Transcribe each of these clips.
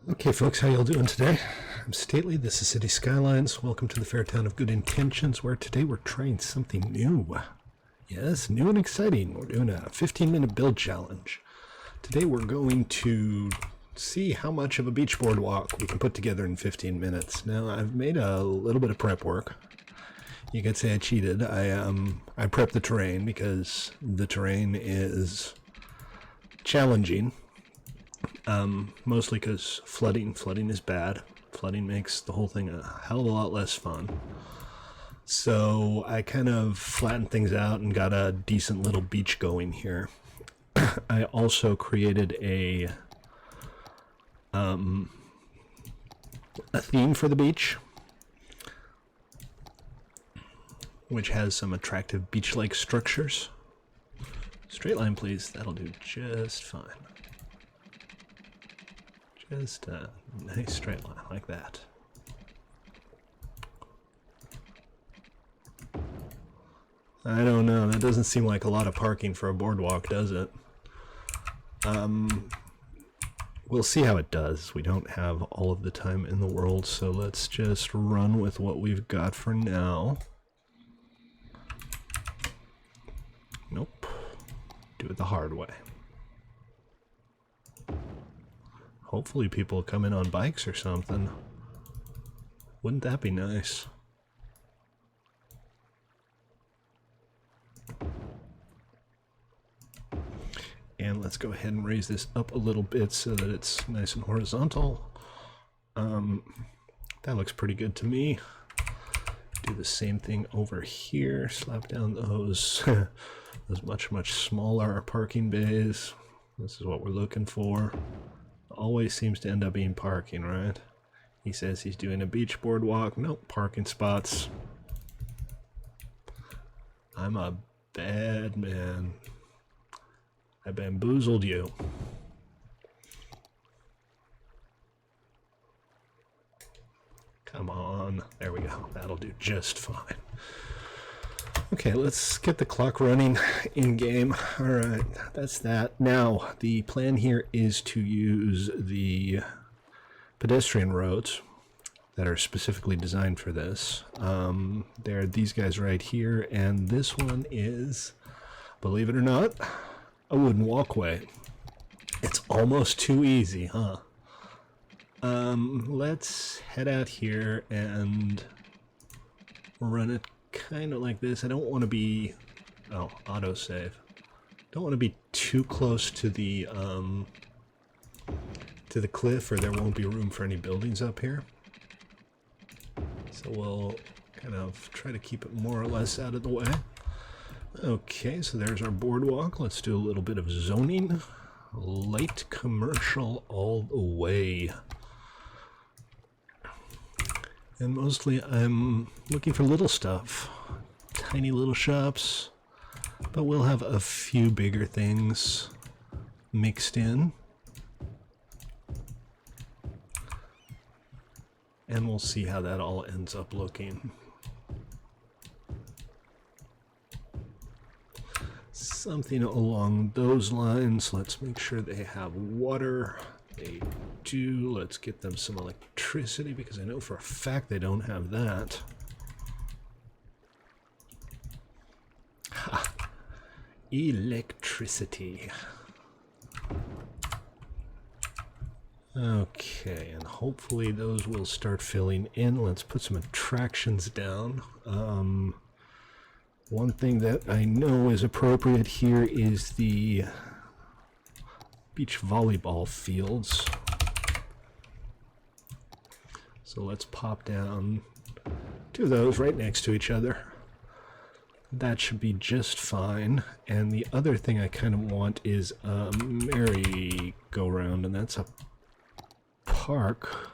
Okay, folks, how y'all doing today? I'm Stately. This is City Skylines. Welcome to the fair town of good intentions, where today we're trying something new. Yes, new and exciting. We're doing a 15-minute build challenge. Today we're going to see how much of a beach boardwalk we can put together in 15 minutes. Now, I've made a little bit of prep work. You could say I cheated. I prepped the terrain because the terrain is challenging. Mostly because flooding is bad. Flooding makes the whole thing a hell of a lot less fun. So I kind of flattened things out and got a decent little beach going here. I also created a theme for the beach, which has some attractive beach-like structures. Straight line, please. That'll do just fine. Just a nice straight line like that. I don't know, that doesn't seem like a lot of parking for a boardwalk, does it? We'll see how it does. We don't have all of the time in the world, so let's just run with what we've got for now. Nope. Do it the hard way. Hopefully people come in on bikes or something. Wouldn't that be nice? And let's go ahead and raise this up a little bit so that it's nice and horizontal. That looks pretty good to me. Do the same thing over here. Slap down those, those much smaller parking bays. This is what we're looking for. Always seems to end up being parking, right? He says he's doing a beach boardwalk. Nope, parking spots. I'm a bad man. I bamboozled you. Come on. There we go. That'll do just fine. Okay, let's get the clock running in game. All right, that's that. Now, the plan here is to use the pedestrian roads that are specifically designed for this. There are these guys right here, and this one is, believe it or not, a wooden walkway. It's almost too easy, huh? Let's head out here and run it kind of like this. I don't want to be, oh, autosave. Don't want to be too close to the cliff, or there won't be room for any buildings up here. So we'll kind of try to keep it more or less out of the way. Okay, so there's our boardwalk. Let's do a little bit of zoning. Light commercial all the way. And mostly I'm looking for little stuff, tiny little shops, but we'll have a few bigger things mixed in. And we'll see how that all ends up looking. Something along those lines. Let's make sure they have water. They do. Let's get them some electricity, because I know for a fact they don't have that. Ha! Electricity. Okay, and hopefully those will start filling in. Let's put some attractions down. One thing that I know is appropriate here is the beach volleyball fields. So let's pop down two of those right next to each other. That should be just fine. And the other thing I kind of want is a merry-go-round, and that's a park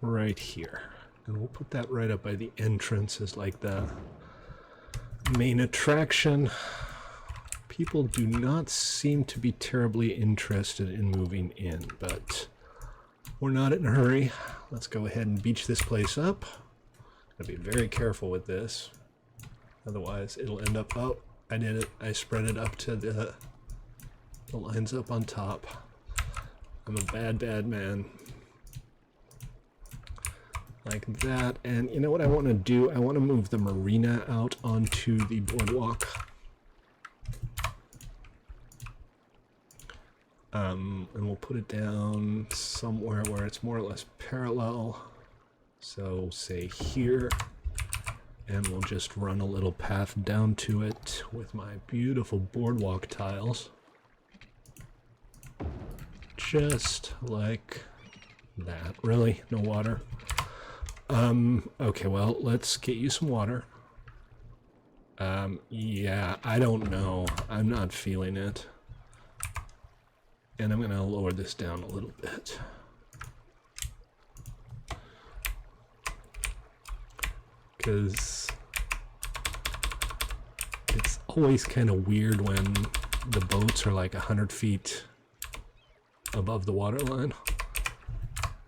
right here. And we'll put that right up by the entrance as like the main attraction. People do not seem to be terribly interested in moving in, but we're not in a hurry. Let's go ahead and beach this place up. Gotta be very careful with this. Otherwise, it'll end up, oh, I did it. I spread it up to the the lines up on top. I'm a bad, bad man. Like that. And you know what I want to do? I want to move the marina out onto the boardwalk. And we'll put it down somewhere where it's more or less parallel. So say here. And we'll just run a little path down to it with my beautiful boardwalk tiles. Just like that. Really? No water? Okay, well, let's get you some water. Yeah, I don't know. I'm not feeling it. And I'm gonna lower this down a little bit. Because it's always kind of weird when the boats are like 100 feet above the water line.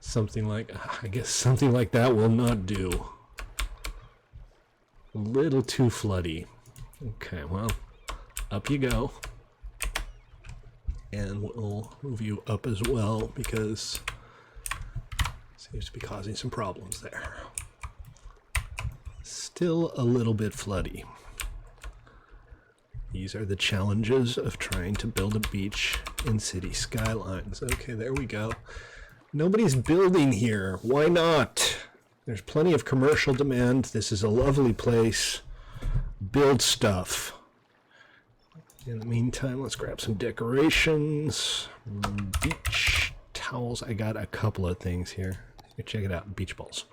Something like, I guess something like that will not do. A little too floody. Okay, well, up you go. And we'll move you up as well because it seems to be causing some problems there. Still a little bit floody. These are the challenges of trying to build a beach in City Skylines. Okay, there we go. Nobody's building here. Why not? There's plenty of commercial demand. This is a lovely place. Build stuff. In the meantime, let's grab some decorations. Beach towels. I got a couple of things here. Check it out. Beach balls.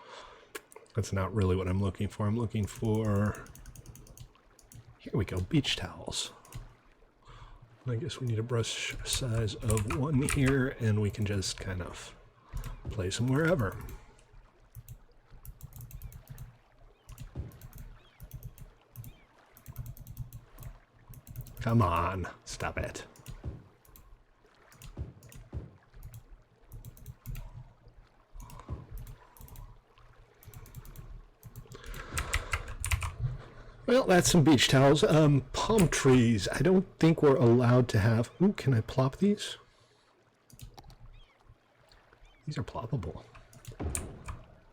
That's not really what I'm looking for. I'm looking for... Here we go. Beach towels. I guess we need a brush size of 1 here, and we can just kind of place them wherever. Come on, stop it. Well, that's some beach towels. Palm trees. I don't think we're allowed to have... Ooh, can I plop these? These are ploppable.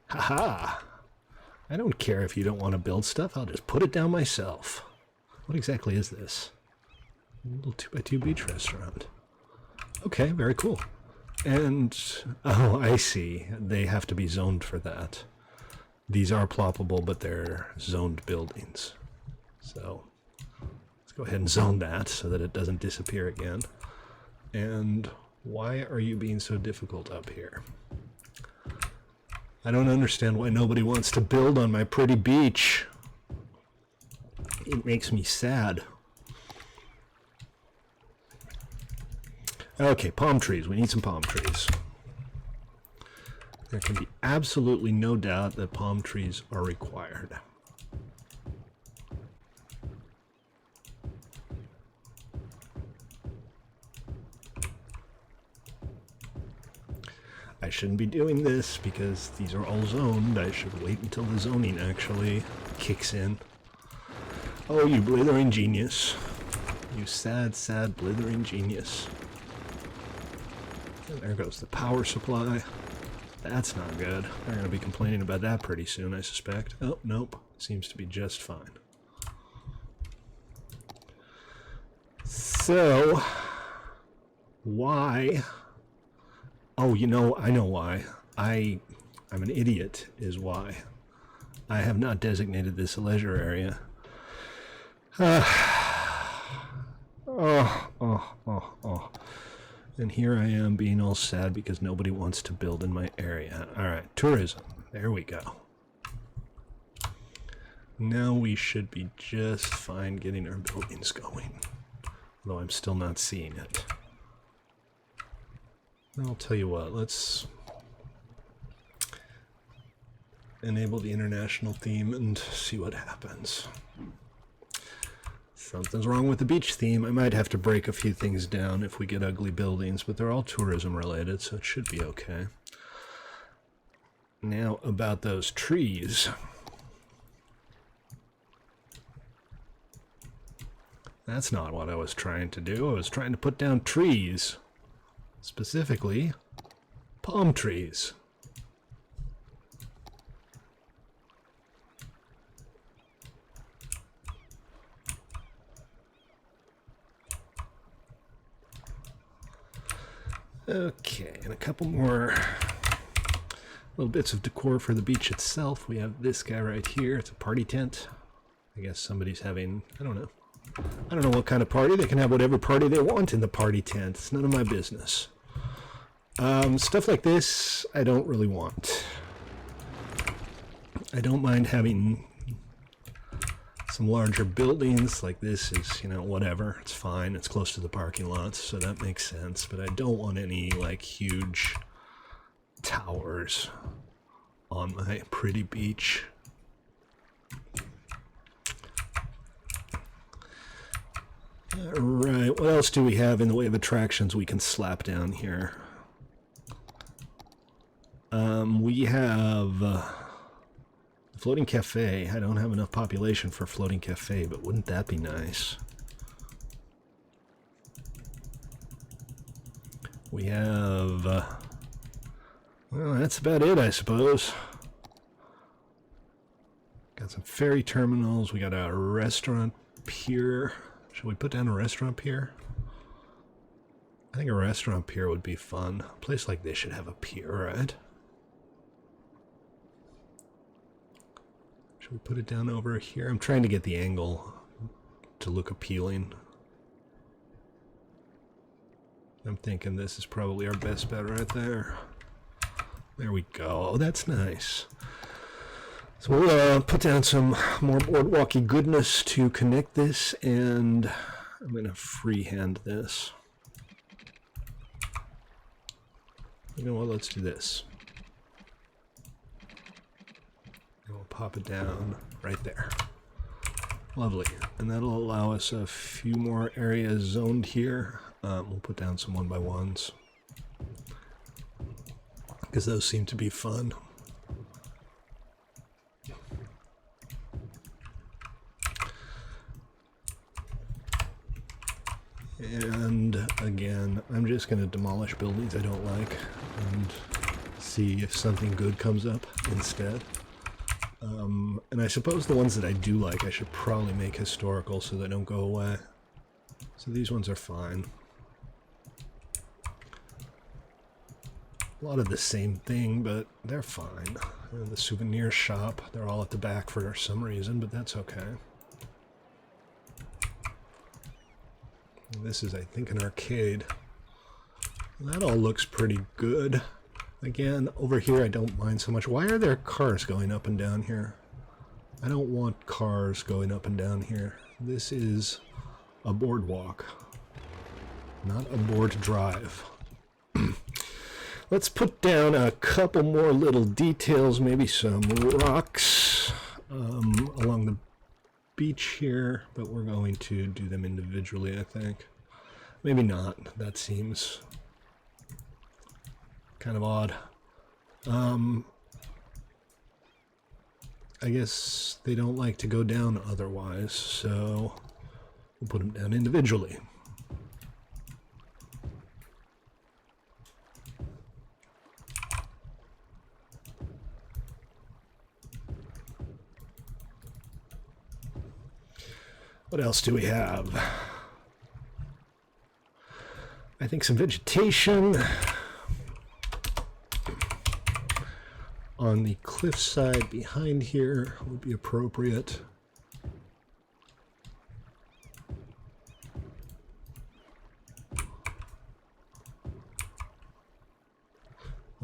Haha! I don't care if you don't want to build stuff. I'll just put it down myself. What exactly is this? A little 2x2 beach restaurant. Okay, very cool. And, oh, I see. They have to be zoned for that. These are ploppable, but they're zoned buildings. So, let's go ahead and zone that so that it doesn't disappear again. And why are you being so difficult up here? I don't understand why nobody wants to build on my pretty beach. It makes me sad. Okay, palm trees. We need some palm trees. There can be absolutely no doubt that palm trees are required. I shouldn't be doing this because these are all zoned. I should wait until the zoning actually kicks in. Oh, you blithering genius. You sad, sad, blithering genius. And there goes the power supply. That's not good. They're going to be complaining about that pretty soon, I suspect. Oh, nope. Seems to be just fine. So, why? Oh, you know, I know why. I'm an idiot, is why. I have not designated this a leisure area. And here I am being all sad because nobody wants to build in my area. Alright, tourism. There we go. Now we should be just fine getting our buildings going. Though I'm still not seeing it. I'll tell you what, let's enable the international theme and see what happens. Something's wrong with the beach theme. I might have to break a few things down if we get ugly buildings, but they're all tourism related, so it should be okay. Now about those trees. That's not what I was trying to do. I was trying to put down trees. Specifically, palm trees. Okay, and a couple more little bits of decor for the beach itself. We have this guy right here. It's a party tent. I guess somebody's having, I don't know. I don't know what kind of party. They can have whatever party they want in the party tent. It's none of my business. Stuff like this, I don't really want. I don't mind having some larger buildings. Like this is, you know, whatever. It's fine. It's close to the parking lots, so that makes sense. But I don't want any, like, huge towers on my pretty beach. Alright, what else do we have in the way of attractions we can slap down here? We have floating cafe. I don't have enough population for a floating cafe, but wouldn't that be nice? We have... well, that's about it, I suppose. Got some ferry terminals. We got a restaurant pier. Should we put down a restaurant pier? I think a restaurant pier would be fun. A place like this should have a pier, right? Should we put it down over here? I'm trying to get the angle to look appealing. I'm thinking this is probably our best bet right there. There we go. Oh, that's nice. So we'll put down some more boardwalky goodness to connect this, and I'm going to freehand this. You know what? Let's do this. And we'll pop it down right there. Lovely. And that'll allow us a few more areas zoned here. We'll put down some 1x1s, because those seem to be fun. And again, I'm just going to demolish buildings I don't like and see if something good comes up instead. And I suppose the ones that I do like, I should probably make historical so they don't go away. So these ones are fine. A lot of the same thing, but they're fine. And the souvenir shop, they're all at the back for some reason, but that's okay. This is, I think, an arcade. That all looks pretty good. Again, over here I don't mind so much. Why are there cars going up and down here? I don't want cars going up and down here. This is a boardwalk, not a board drive. Let's put down a couple more little details, maybe some rocks along the beach here, but we're going to do them individually, I think. Maybe not. That seems kind of odd. I guess they don't like to go down otherwise, so we'll put them down individually. What else do we have? I think some vegetation on the cliffside behind here would be appropriate.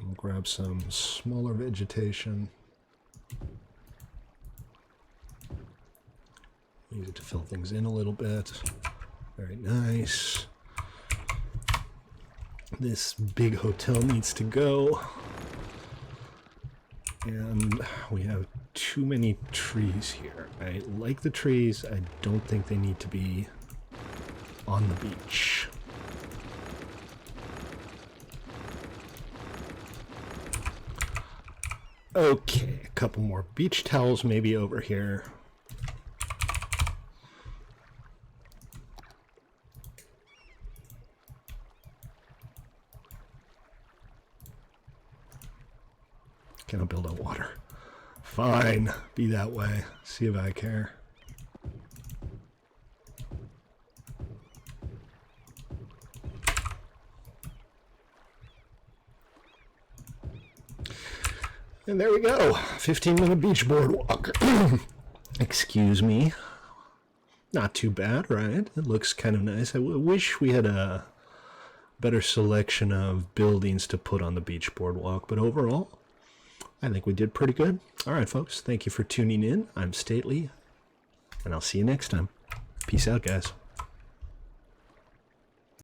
I'll grab some smaller vegetation. Use it to fill things in a little bit. Very nice. This big hotel needs to go. And we have too many trees here. I like the trees. I don't think they need to be on the beach. Okay, a couple more beach towels maybe over here. Can I build on water? Fine, be that way. See if I care. And there we go. 15-minute beach boardwalk. Excuse me. Not too bad, right? It looks kind of nice. I wish we had a better selection of buildings to put on the beach boardwalk, but overall, I think we did pretty good. All right, folks, thank you for tuning in. I'm Stately, and I'll see you next time. Peace out, guys.